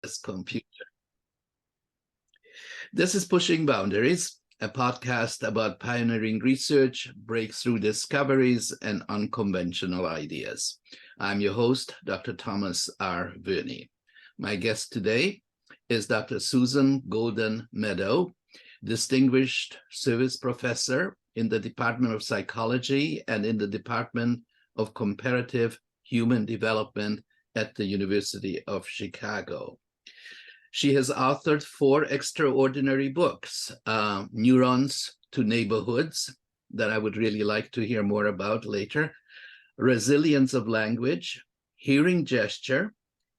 this computer. This is Pushing Boundaries, a podcast about pioneering research, breakthrough discoveries, and unconventional ideas. I'm your host, Dr. Thomas R. Verney. My guest today is Dr. Susan Golden Meadows, Distinguished Service Professor in the Department of Psychology and in the Department of Comparative Human Development at the University of Chicago. She has authored 4 extraordinary books, Neurons to Neighborhoods, that I would really like to hear more about later, Resilience of Language, Hearing Gesture,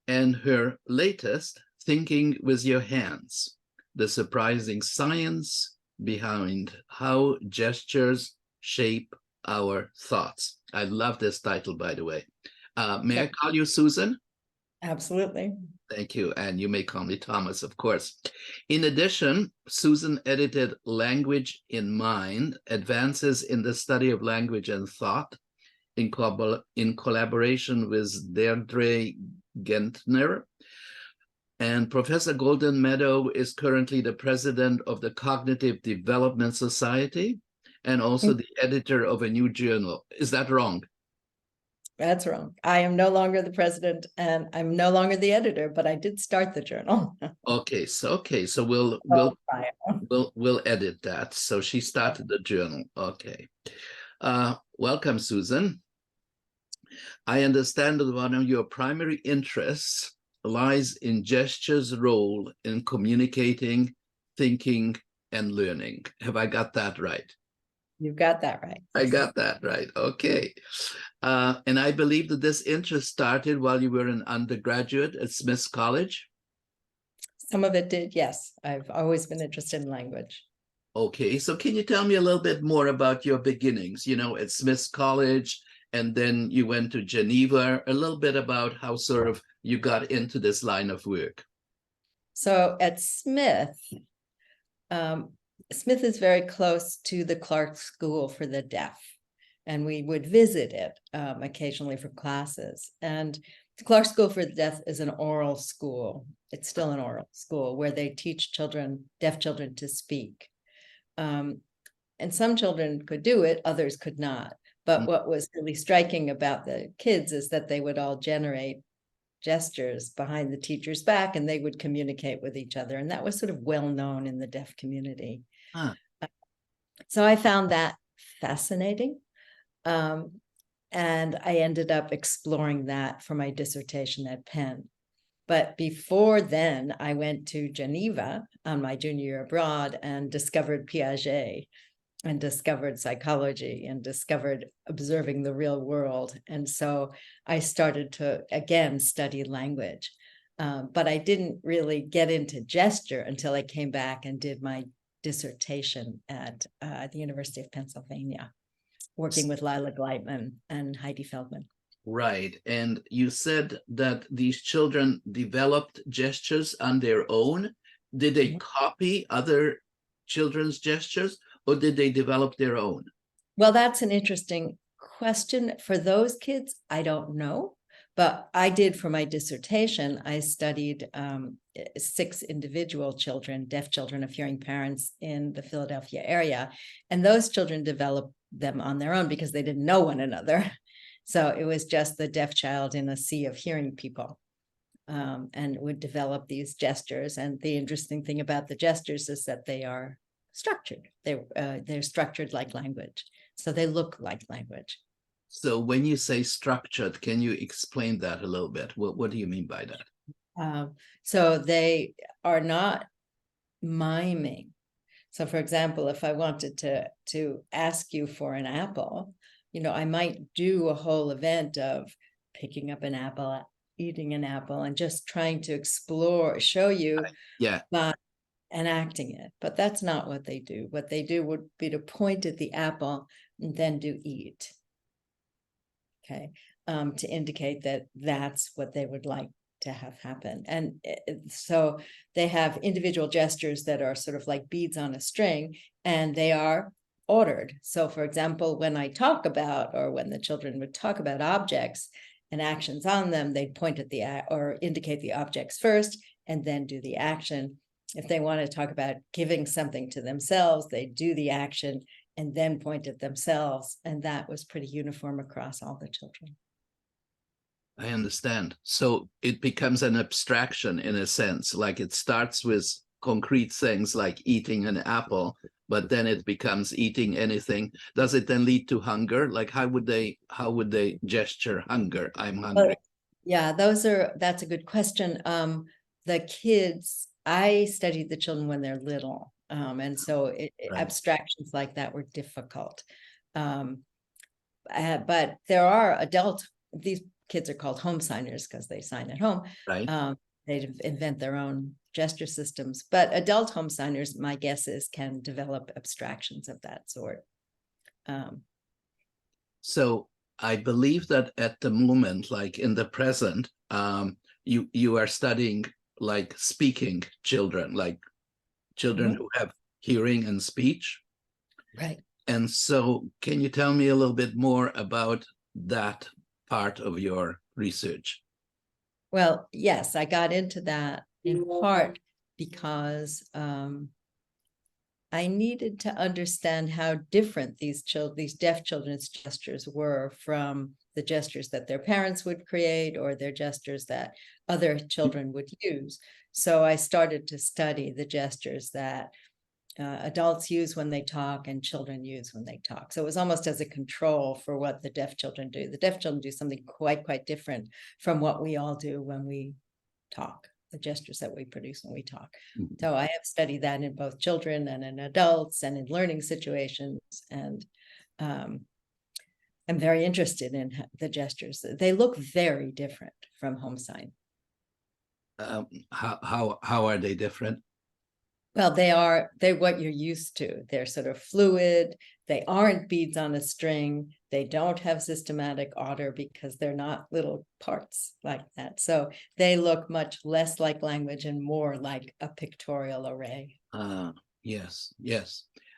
and her latest, Thinking with Your Hands, the surprising science behind how gestures shape our thoughts. I love this title, by the way. May I call you Susan? Absolutely. Thank you. And you may call me Thomas, of course. In addition, Susan edited Language in Mind, Advances in the Study of Language and Thought, in collaboration with Deirdre Gentner. And Professor Golden Meadows is currently the president of the Cognitive Development Society and also the editor of a new journal. Is that wrong? That's wrong. I am no longer the president and I'm no longer the editor, but I did start the journal. Okay, so we'll edit that. So she started the journal. Okay. Welcome, Susan. I understand that one of your primary interests lies in gesture's role in communicating, thinking, and learning. Have I got that right? You've got that right. I got that right. Okay. And I believe that this interest started while you were an undergraduate at Smith College. Some of it did, yes. I've always been interested in language. Okay. So can you tell me a little bit more about your beginnings, at Smith College, and then you went to Geneva, a little bit about how sort of you got into this line of work? So at Smith, Smith is very close to the Clark School for the Deaf, and we would visit it occasionally for classes. And the Clark School for the Deaf is an oral school. It's still an oral school where they teach deaf children to speak. And some children could do it, others could not. But what was really striking about the kids is that they would all generate gestures behind the teacher's back and they would communicate with each other. And that was sort of well known in the deaf community. So I found that fascinating. And I ended up exploring that for my dissertation at Penn. But before then, I went to Geneva on my junior year abroad and discovered Piaget and discovered psychology and discovered observing the real world. And so I started to, again, study language. But I didn't really get into gesture until I came back and did my dissertation at the University of Pennsylvania, working with Lila Gleitman and Heidi Feldman. Right. And you said that these children developed gestures on their own. Did they copy other children's gestures, or did they develop their own? Well, that's an interesting question. For those kids, I don't know. But I did for my dissertation. I studied 6 individual children, deaf children of hearing parents in the Philadelphia area. And those children developed them on their own because they didn't know one another. So it was just the deaf child in a sea of hearing people, and would develop these gestures. And the interesting thing about the gestures is that they are structured. They're structured like language. So they look like language. So when you say structured, can you explain that a little bit? What do you mean by that? So they are not miming. So for example, if I wanted to ask you for an apple, I might do a whole event of picking up an apple, eating an apple, and just trying to show you by enacting it. But that's not what they do. What they do would be to point at the apple and then do eat. Okay, to indicate that that's what they would like to have happen. And so they have individual gestures that are sort of like beads on a string, and they are ordered. So for example, when I talk about, or when the children would talk about objects and actions on them, they'd point at or indicate the objects first, and then do the action. If they want to talk about giving something to themselves, they do the action and then point at themselves. And that was pretty uniform across all the children. I understand. So it becomes an abstraction in a sense, like it starts with concrete things like eating an apple, but then it becomes eating anything. Does it then lead to hunger? Like how would they gesture hunger? I'm hungry. Well, yeah, that's a good question. The kids, I studied the children when they're little. And so abstractions like that were difficult. But there are these kids are called home signers because they sign at home. Right. They invent their own gesture systems, but adult home signers, my guess is, can develop abstractions of that sort. So I believe that at the moment, like in the present, you are studying like speaking children, like children who have hearing and speech. Right. And so can you tell me a little bit more about that part of your research? Well, yes, I got into that in part because I needed to understand how different these deaf children's gestures were from the gestures that their parents would create or their gestures that other children would use. So I started to study the gestures that adults use when they talk and children use when they talk. So it was almost as a control for what the deaf children do. The deaf children do something quite different from what we all do when we talk, the gestures that we produce when we talk. Mm-hmm. So I have studied that in both children and in adults and in learning situations. And I'm very interested in the gestures. They look very different from home sign. How are they different? Well, they're what you're used to. They're sort of fluid. They aren't beads on a string. They don't have systematic order because they're not little parts like that. So they look much less like language and more like a pictorial array. Yes.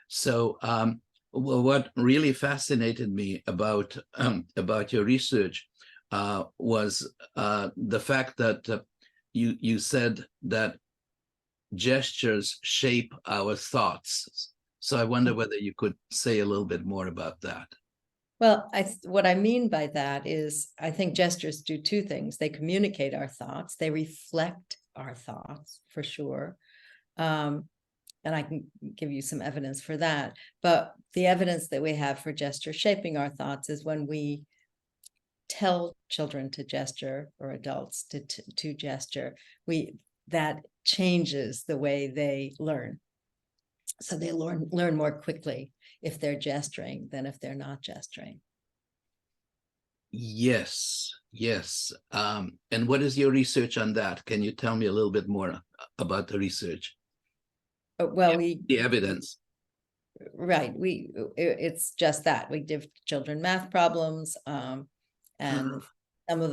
So, well, what really fascinated me about your research was the fact that you said that gestures shape our thoughts. So I wonder whether you could say a little bit more about that. Well, what I mean by that is I think gestures do two things. They communicate our thoughts. They reflect our thoughts, for sure. And I can give you some evidence for that. But the evidence that we have for gesture shaping our thoughts is when we tell children to gesture or adults to gesture, that changes the way they learn. So they learn more quickly if they're gesturing than if they're not gesturing. Yes. And what is your research on that? Can you tell me a little bit more about the research? Well, the evidence. Right. It's just that we give children math problems, and some of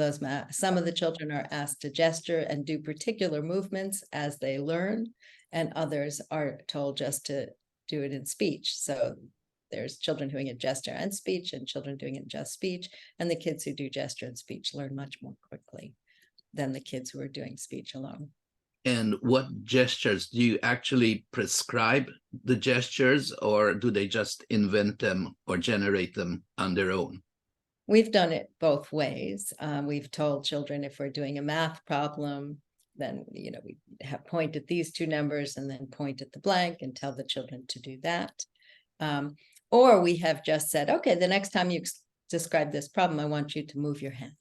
the children are asked to gesture and do particular movements as they learn, and others are told just to do it in speech. So there's children doing it gesture and speech and children doing it just speech. And the kids who do gesture and speech learn much more quickly than the kids who are doing speech alone. And what gestures do you actually prescribe the gestures, or do they just invent them or generate them on their own? We've done it both ways. We've told children if we're doing a math problem, then we have point at these two numbers and then point at the blank and tell the children to do that. Or we have just said, okay, the next time you describe this problem, I want you to move your hands.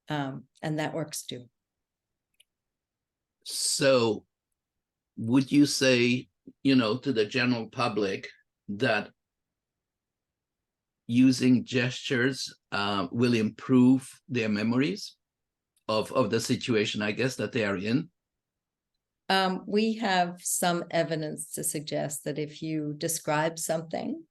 And that works too. So would you say, to the general public that using gestures will improve their memories of the situation, I guess, that they are in? We have some evidence to suggest that if you describe something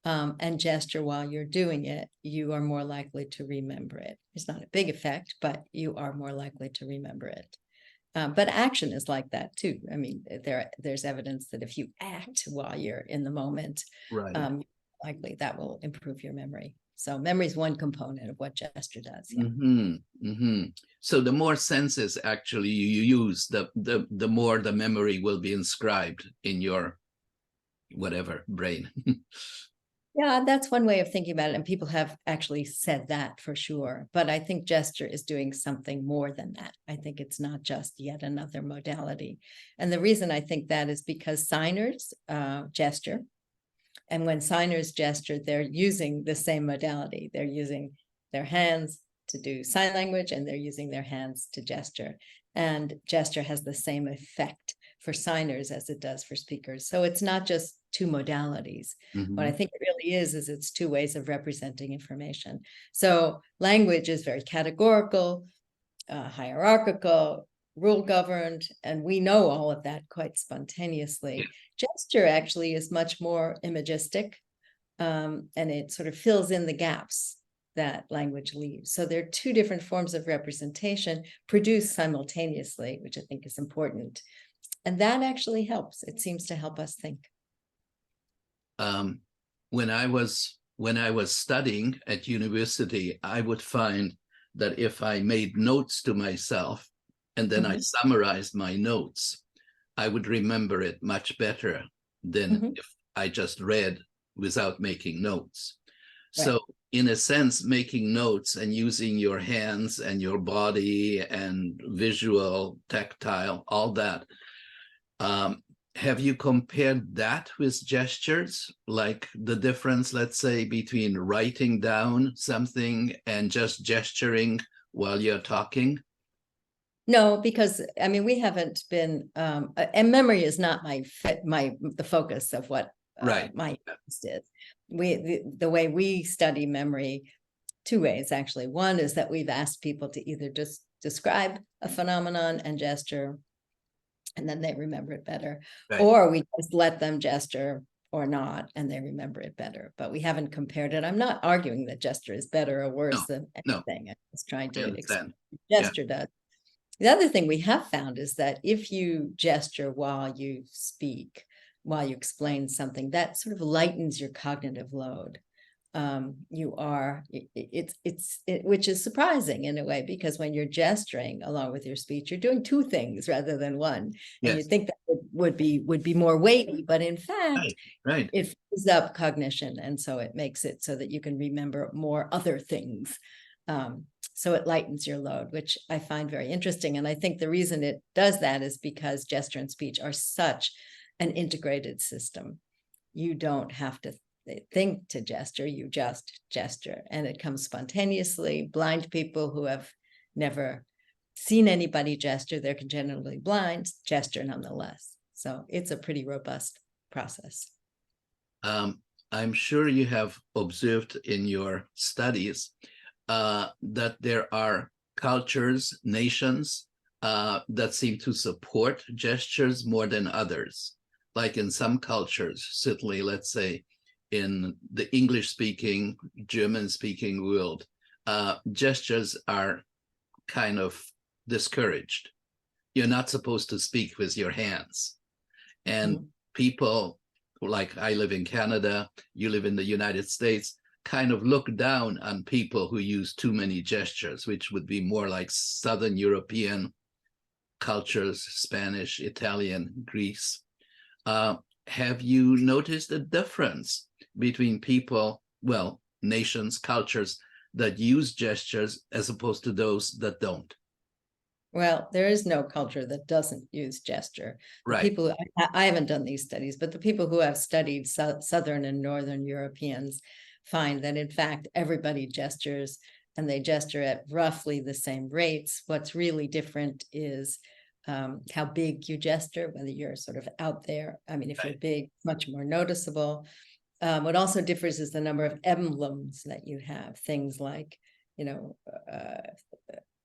and gesture while you're doing it, you are more likely to remember it. It's not a big effect, but you are more likely to remember it. But action is like that too. I mean, there's evidence that if you act while you're in the moment, right, likely that will improve your memory. So memory is one component of what gesture does. Yeah. So the more senses actually you use, the more the memory will be inscribed in your whatever brain. Yeah, that's one way of thinking about it. And people have actually said that for sure. But I think gesture is doing something more than that. I think it's not just yet another modality. And the reason I think that is because signers gesture. And when signers gesture, they're using the same modality. They're using their hands to do sign language, and they're using their hands to gesture. And gesture has the same effect for signers as it does for speakers. So it's not just two modalities. What I think it really is it's two ways of representing information. So language is very categorical, hierarchical, rule governed, and we know all of that quite spontaneously. Gesture actually is much more imagistic, and it sort of fills in the gaps that language leaves. So there are two different forms of representation produced simultaneously, which I think is important. And that actually helps. It seems to help us think. When I was studying at university, I would find that if I made notes to myself and then I summarized my notes, I would remember it much better than if I just read without making notes. Right. So in a sense, making notes and using your hands and your body and visual, tactile, all that, have you compared that with gestures, like the difference, let's say, between writing down something and just gesturing while you're talking? No, because I mean, we haven't been, and memory is not the focus of what Right. my interest is. The way we study memory, two ways actually. One is that we've asked people to either just describe a phenomenon and gesture, and then they remember it better, Right. or we just let them gesture or not, and they remember it better. But we haven't compared it. I'm not arguing that gesture is better or worse than anything. I'm just trying to explain what gesture does. The other thing we have found is that if you gesture while you speak, while you explain something, that sort of lightens your cognitive load. Which is surprising in a way, because when you're gesturing along with your speech, you're doing two things rather than one. And you think that would be more weighty, but in fact, it frees up cognition. And so it makes it so that you can remember more other things. So it lightens your load, which I find very interesting. And I think the reason it does that is because gesture and speech are such an integrated system. You don't have to think to gesture, you just gesture, and it comes spontaneously. Blind people who have never seen anybody gesture, they're congenitally blind, gesture nonetheless. So it's a pretty robust process. I'm sure you have observed in your studies that there are cultures, nations that seem to support gestures more than others. Like in some cultures, certainly, let's say, in the English-speaking, German-speaking world, gestures are kind of discouraged. You're not supposed to speak with your hands. And people, like I live in Canada, you live in the United States, kind of look down on people who use too many gestures, which would be more like Southern European cultures, Spanish, Italian, Greece. Have you noticed a difference between people, well, nations, cultures that use gestures as opposed to those that don't? Well, there is no culture that doesn't use gesture. Right. People, I haven't done these studies, but the people who have studied Southern and Northern Europeans find that in fact, everybody gestures, and they gesture at roughly the same rates. What's really different is how big you gesture, whether you're sort of out there. I mean, if you're big, much more noticeable. What also differs is the number of emblems that you have. Things like,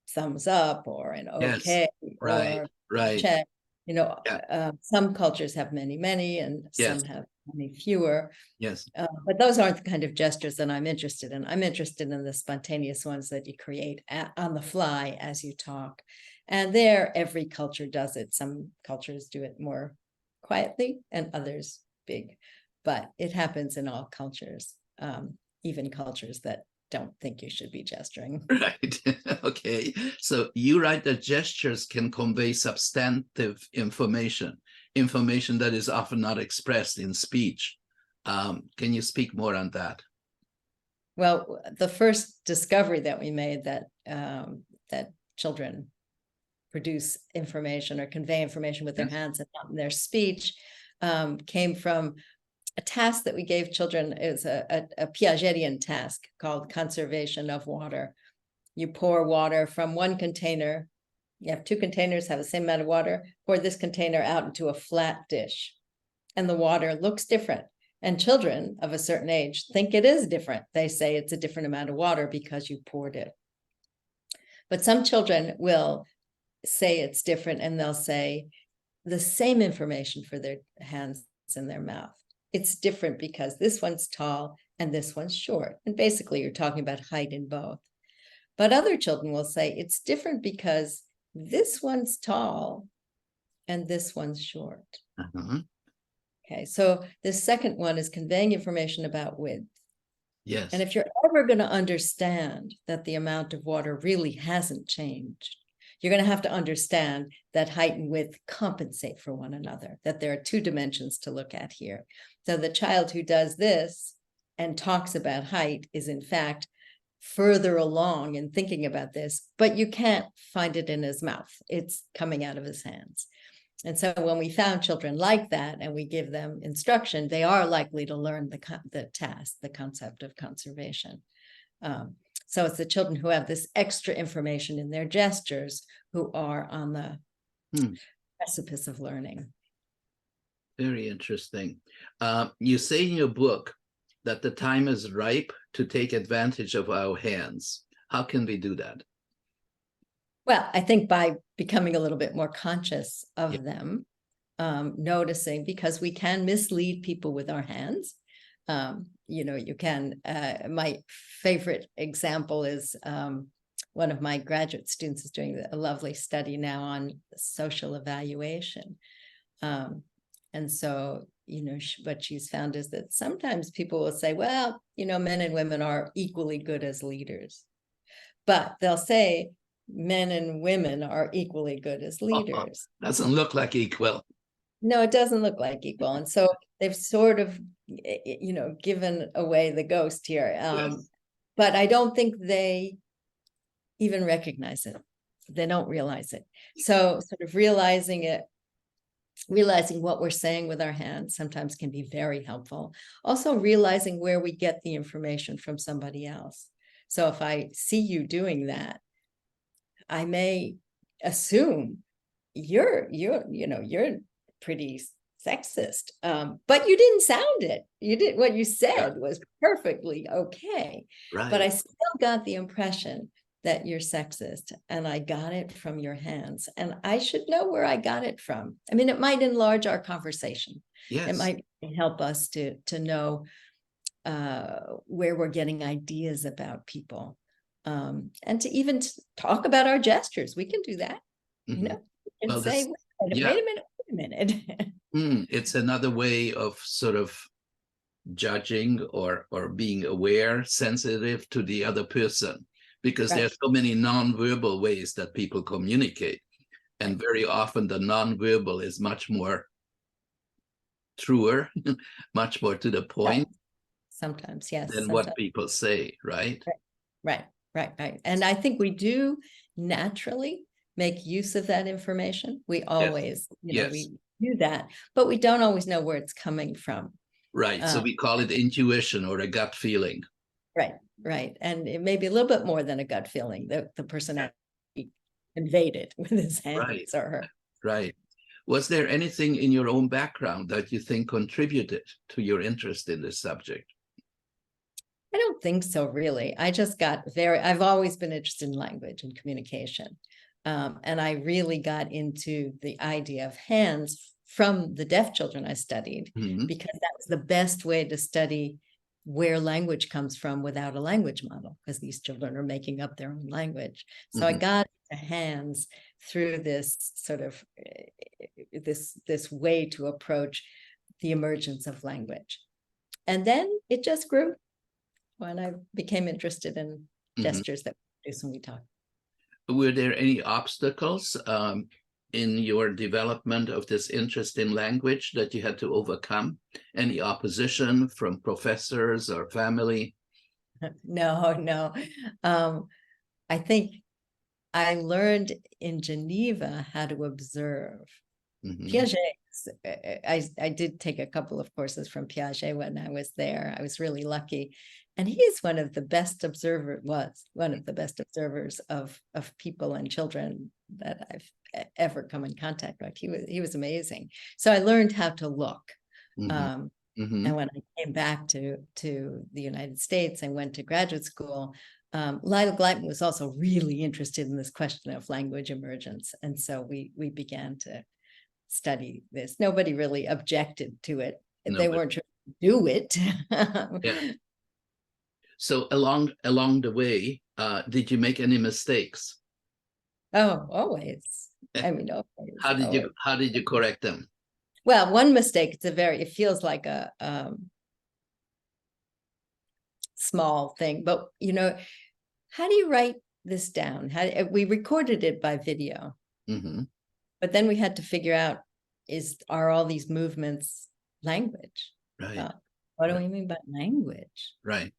thumbs up or an okay, or check. Some cultures have many, and some have many fewer. But those aren't the kind of gestures that I'm interested in. I'm interested in the spontaneous ones that you create on the fly as you talk. And there, every culture does it. Some cultures do it more quietly and others big, but it happens in all cultures. even cultures that don't think you should be gesturing. Right. Okay. So you write that gestures can convey substantive information, information that is often not expressed in speech. Can you speak more on that? Well, the first discovery that we made that that children produce information or convey information with their hands and not in their speech came from a task that we gave children. It was a Piagetian task called conservation of water. You pour water from one container. You have two containers, have the same amount of water, pour this container out into a flat dish, and the water looks different. And children of a certain age think it is different. They say it's a different amount of water because you poured it. But some children will say it's different, and they'll say the same information for their hands and their mouth. It's different because this one's tall and this one's short. And basically, you're talking about height in both. But other children will say it's different because this one's tall and this one's short. Uh-huh. Okay, so the second one is conveying information about width. Yes. And if you're ever going to understand that the amount of water really hasn't changed, you're going to have to understand that height and width compensate for one another, that there are two dimensions to look at here. So the child who does this and talks about height is in fact further along in thinking about this, but you can't find it in his mouth. It's coming out of his hands. And so when we found children like that and we give them instruction, they are likely to learn the task, the concept of conservation. So it's the children who have this extra information in their gestures who are on the precipice of learning. Very interesting. You say in your book that the time is ripe to take advantage of our hands. How can we do that? Well, I think by becoming a little bit more conscious of them, noticing, because we can mislead people with our hands. You can, my favorite example is one of my graduate students is doing a lovely study now on social evaluation. And so, what she's found is that sometimes people will say, well, men and women are equally good as leaders, but they'll say men and women are equally good as leaders. Doesn't look like equal. No, it doesn't look like equal. And so they've sort of, given away the ghost here. Yes. But I don't think they even recognize it. They don't realize it. So sort of realizing what we're saying with our hands sometimes can be very helpful. Also realizing where we get the information from somebody else. So if I see you doing that, I may assume you're pretty sexist, but you didn't sound it. What you said was perfectly okay. Right. But I still got the impression that you're sexist, and I got it from your hands, and I should know where I got it from. I mean, it might enlarge our conversation. Yes. It might help us to know where we're getting ideas about people. And to even talk about our gestures. We can do that. We can say, wait a minute. It's another way of sort of judging or being aware, sensitive to the other person, because there's so many nonverbal ways that people communicate. And very often the nonverbal is much more truer, much more to the point. Sometimes, yes. Than what people say, right? Right. And I think we do naturally make use of that information. We always, we do that, but we don't always know where it's coming from. Right. So we call it intuition or a gut feeling. Right. And it may be a little bit more than a gut feeling that the person invaded with his hands or her. Right. Was there anything in your own background that you think contributed to your interest in this subject? I don't think so, really. I just I've always been interested in language and communication. And I really got into the idea of hands from the deaf children I studied, because that was the best way to study where language comes from without a language model, because these children are making up their own language. So I got into hands through this sort of this way to approach the emergence of language. And then it just grew. when I became interested in gestures that we produce when we talk. Were there any obstacles in your development of this interest in language that you had to overcome? Any opposition from professors or family? No. I think I learned in Geneva how to observe. Piaget, I did take a couple of courses from Piaget when I was there. I was really lucky. And he's one of the best observers of people and children that I've ever come in contact with. He was amazing. So I learned how to look. And when I came back to the United States, I went to graduate school. Lyle Gleitman was also really interested in this question of language emergence. And so we began to study this. Nobody really objected to it. They weren't trying to do it. Yeah. So along the way, did you make any mistakes? Oh, always. I mean, always. How did you correct them? Well, one mistake, it feels like a small thing, but how do you write this down? We recorded it by video, but then we had to figure out, are all these movements language? Right. What do we mean by language? Right.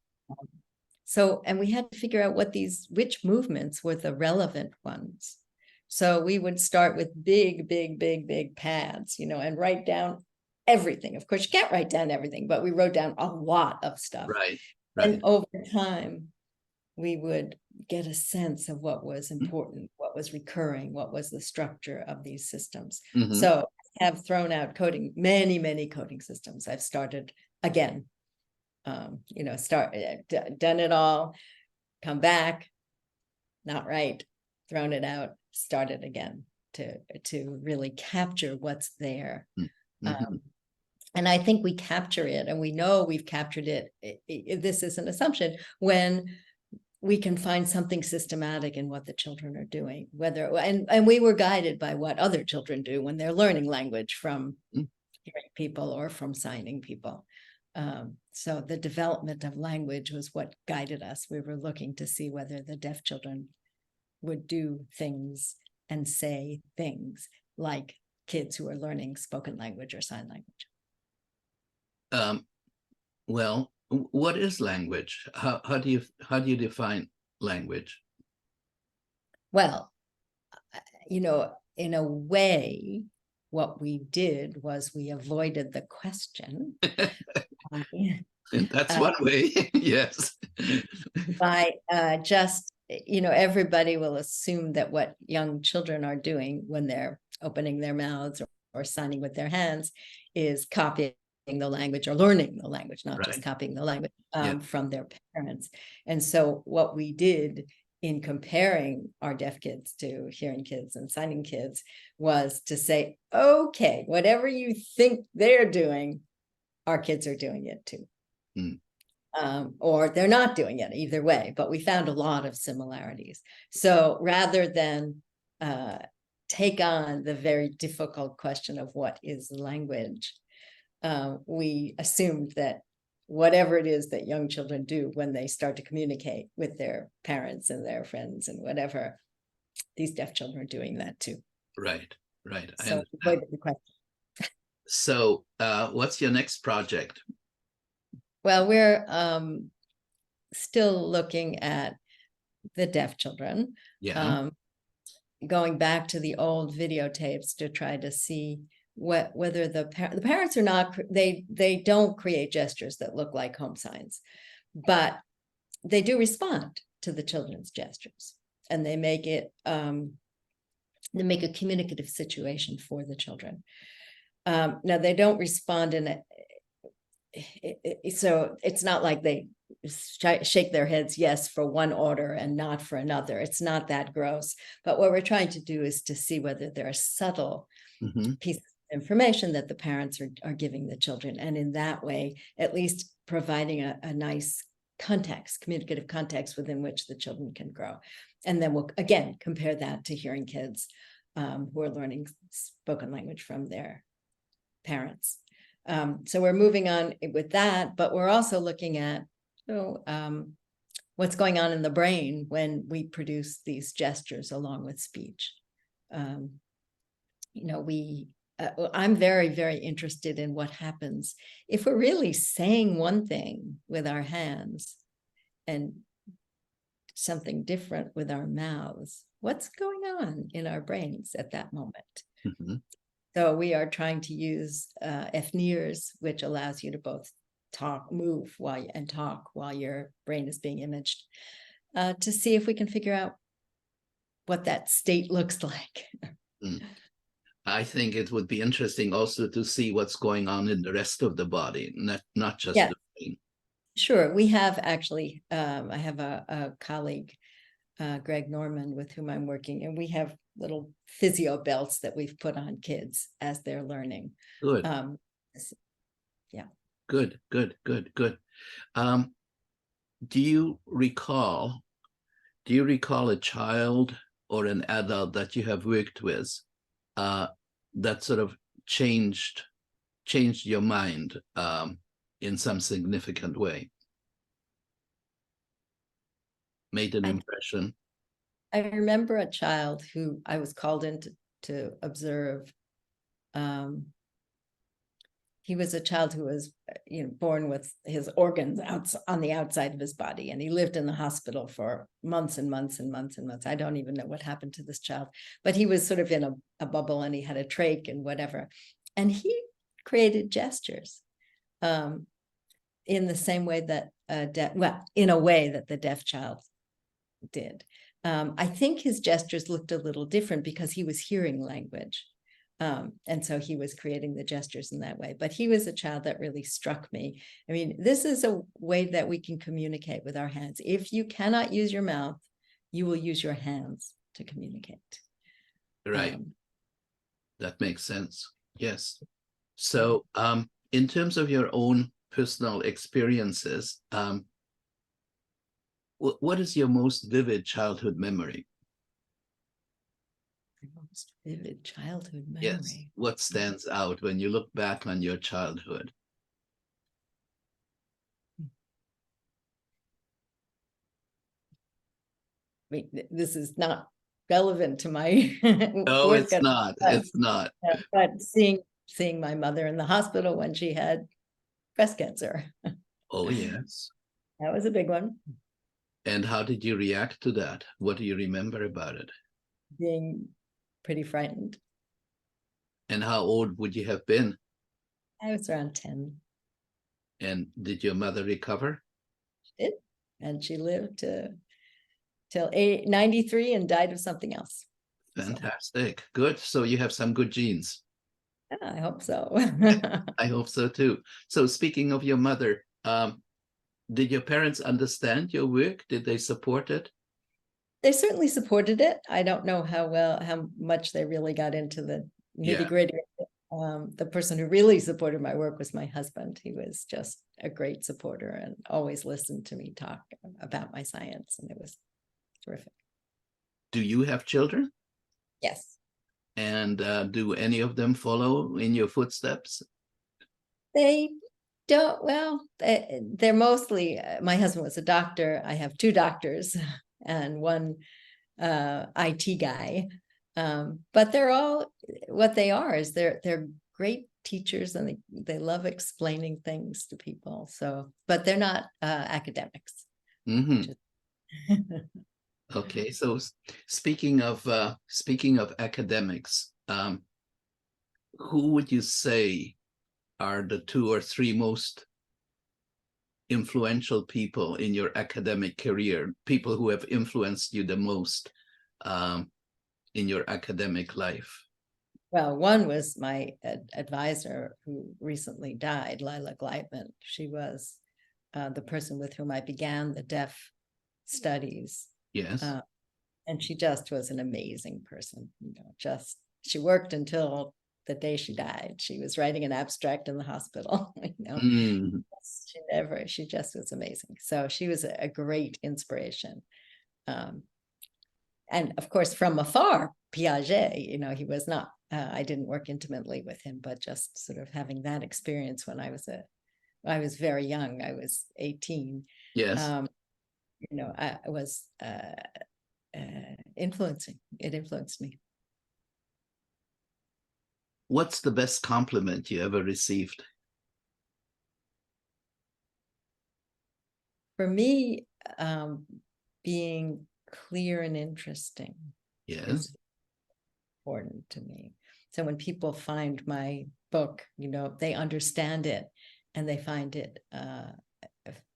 And we had to figure out which movements were the relevant ones. So we would start with big pads, and write down everything. Of course, you can't write down everything, but we wrote down a lot of stuff. Right. And over time, we would get a sense of what was important, what was recurring, what was the structure of these systems. So I have thrown out coding, many coding systems. I've started again, done it all, come back, not right, thrown it out, started again to really capture what's there. And I think we capture it, and we know we've captured it. This is an assumption when we can find something systematic in what the children are doing, and we were guided by what other children do when they're learning language from hearing people or from signing people. So the development of language was what guided us. We were looking to see whether the deaf children would do things and say things like kids who are learning spoken language or sign language. Well, what is language? How do you define language? Well, in a way, what we did was we avoided the question. That's one way, yes. By just, everybody will assume that what young children are doing when they're opening their mouths or signing with their hands is copying the language or learning the language, not just copying the language from their parents. And so what we did in comparing our deaf kids to hearing kids and signing kids was to say, okay, whatever you think they're doing, our kids are doing it too. Or they're not doing it either way, but we found a lot of similarities. So rather than take on the very difficult question of what is language, we assumed that whatever it is that young children do when they start to communicate with their parents and their friends and whatever, these deaf children are doing that too. Right. So avoid the question. So what's your next project? Well, we're still looking at the deaf children. Going back to the old videotapes to try to see whether the parents are not, they don't create gestures that look like home signs, but they do respond to the children's gestures, and they make it they make a communicative situation for the children. Now they don't respond in it, so it's not like they shake their heads yes for one order and not for another. It's not that gross, but what we're trying to do is to see whether there are subtle pieces information that the parents are giving the children, and in that way at least providing a nice context, communicative context within which the children can grow. And then we'll again compare that to hearing kids who are learning spoken language from their parents. So we're moving on with that, but we're also looking at So what's going on in the brain when we produce these gestures along with speech. I'm very, very interested in what happens if we're really saying one thing with our hands and something different with our mouths. What's going on in our brains at that moment? Mm-hmm. So we are trying to use FNIRS, which allows you to both move and talk while your brain is being imaged, to see if we can figure out what that state looks like. I think it would be interesting also to see what's going on in the rest of the body, not just the brain. Sure. We have actually, I have a colleague, Greg Norman, with whom I'm working, and we have little physio belts that we've put on kids as they're learning. Good. Yeah. Good. Do you recall a child or an adult that you have worked with that sort of changed your mind in some significant way? Made an impression? I remember a child who I was called in to observe. He was a child who was, born with his organs on the outside of his body, and he lived in the hospital for months and months and months and months. I don't even know what happened to this child, but he was sort of in a bubble, and he had a trach and whatever, and he created gestures in the same way that in a way that the deaf child did. I think his gestures looked a little different because he was hearing language. And so he was creating the gestures in that way. But he was a child that really struck me. I mean, this is a way that we can communicate with our hands. If you cannot use your mouth, you will use your hands to communicate. Right. That makes sense. Yes. So in terms of your own personal experiences, what is your most vivid childhood memory? Most vivid childhood memory. Yes. What stands out when you look back on your childhood? I mean, this is not relevant to my No, work. it's not. It's not. But seeing my mother in the hospital when she had breast cancer. Oh, yes. That was a big one. And how did you react to that? What do you remember about it? Being pretty frightened. And how old would you have been? I was around 10. And did your mother recover? She did. And she lived till 93 and died of something else. Fantastic. So. Good. So you have some good genes. Yeah, I hope so. I hope so too. So speaking of your mother, did your parents understand your work? Did they support it? They certainly supported it. I don't know how much they really got into the nitty-gritty. The person who really supported my work was my husband. He was just a great supporter and always listened to me talk about my science, and it was terrific. Do you have children? Yes. And do any of them follow in your footsteps? They don't. Well, they're mostly, my husband was a doctor. I have 2 doctors and 1 IT guy. But they're all, what they are is they're great teachers, and they love explaining things to people. So, but they're not academics. Mm-hmm. Okay, so speaking of academics, who would you say are the 2 or 3 most influential people in your academic career, people who have influenced you the most in your academic life? Well, one was my advisor who recently died, Lila Gleitman. She was the person with whom I began the deaf studies. Yes. And she just was an amazing person. She worked until the day she died. She was writing an abstract in the hospital. She just was amazing. So she was a great inspiration. And of course, from afar, Piaget, he was not, I didn't work intimately with him, but just sort of having that experience when I I was very young. I was 18. Yes. I was influencing. It influenced me. What's the best compliment you ever received? For me, being clear and interesting Yes. is important to me. So when people find my book, they understand it and they find it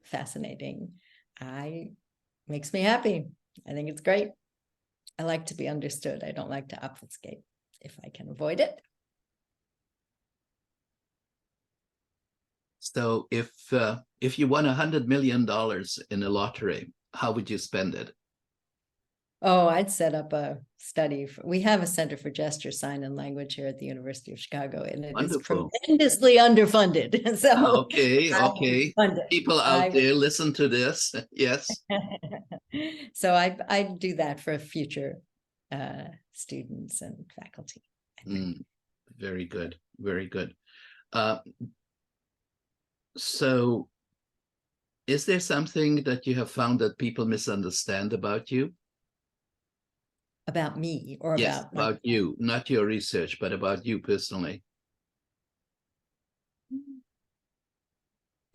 fascinating, makes me happy. I think it's great. I like to be understood. I don't like to obfuscate if I can avoid it. So if you won $100 million in a lottery, how would you spend it? Oh, I'd set up a study. We have a Center for Gesture, Sign, and Language here at the University of Chicago, and it Wonderful. is tremendously underfunded. So okay. People out there, listen to this. Yes. So I do that for future students and faculty. Very good. Very good. So is there something that you have found that people misunderstand about you? About me or yes, about you, not your research, but about you personally. I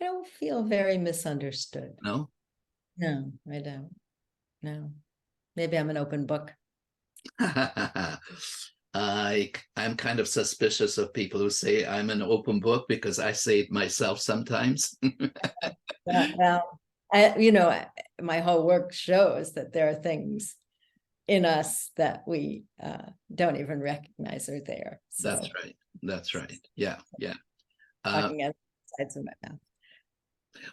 don't feel very misunderstood. No? No, I don't. No. Maybe I'm an open book. I'm kind of suspicious of people who say I'm an open book because I say it myself sometimes. Well, my whole work shows that there are things in us that we don't even recognize are there. So, that's right. That's right. Yeah. Yeah. Talking out the sides of my mouth.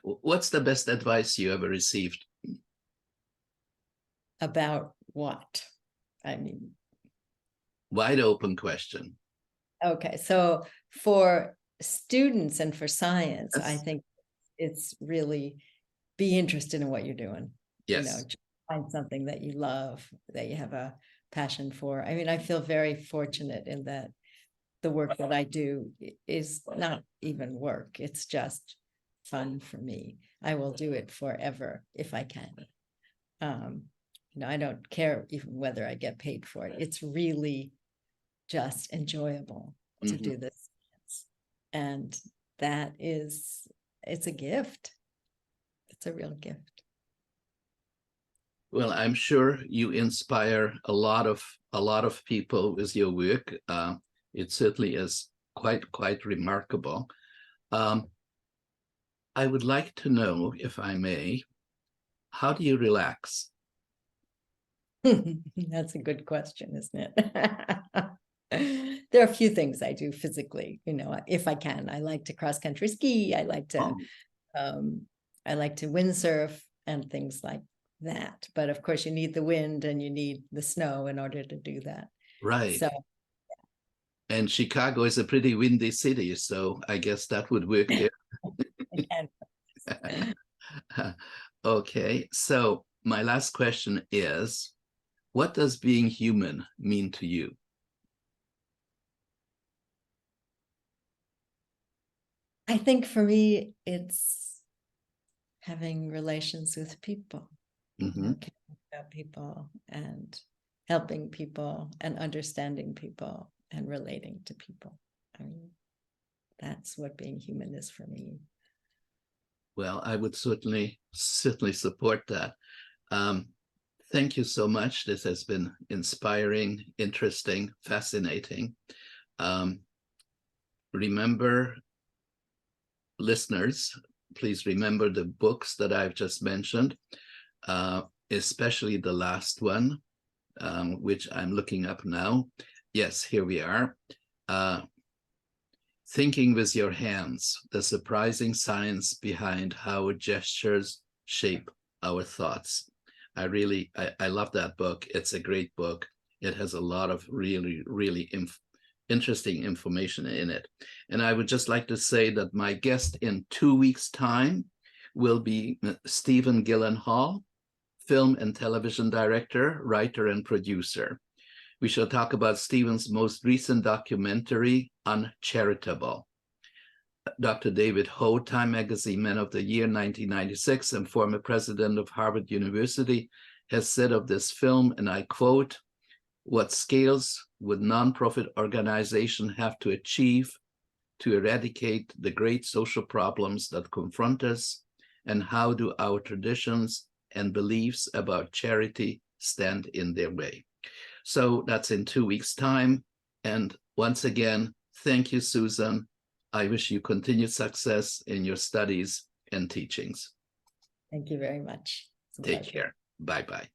What's the best advice you ever received? About what? I mean, wide open question. Okay, so for students and for science, yes. I think it's really be interested in what you're doing. Yes. Find something that you love, that you have a passion for. I mean, I feel very fortunate in that the work that I do is not even work. It's just fun for me. I will do it forever if I can. I don't care even whether I get paid for it. It's really just enjoyable to do this. And it's a gift. It's a real gift. Well, I'm sure you inspire a lot of people with your work. It certainly is quite remarkable. I would like to know, if I may, how do you relax? That's a good question, isn't it? There are a few things I do physically, if I can. I like to cross-country ski. I like to windsurf and things like that. But of course, you need the wind and you need the snow in order to do that. Right. So, and Chicago is a pretty windy city, so I guess that would work there. Okay, so my last question is, what does being human mean to you? I think for me, it's having relations with people, caring about people and helping people and understanding people and relating to people. I mean, that's what being human is for me. Well, I would certainly support that. Thank you so much. This has been inspiring, interesting, fascinating. Remember, listeners, please remember the books that I've just mentioned, especially the last one, which I'm looking up now. Yes, here we are. Thinking with Your Hands, the surprising science behind how gestures shape our thoughts. I love that book. It's a great book. It has a lot of really interesting information in it. And I would just like to say that my guest in 2 weeks' time will be Stephen Gyllenhaal, film and television director, writer, and producer. We shall talk about Stephen's most recent documentary, Uncharitable. Dr. David Ho, Time Magazine Man of the Year 1996 and former president of Harvard University, has said of this film, and I quote, "What scales would nonprofit organization have to achieve to eradicate the great social problems that confront us, and how do our traditions and beliefs about charity stand in their way?" So that's in 2 weeks' time. And once again, thank you, Susan. I wish you continued success in your studies and teachings. Thank you very much. Take care. Bye-bye.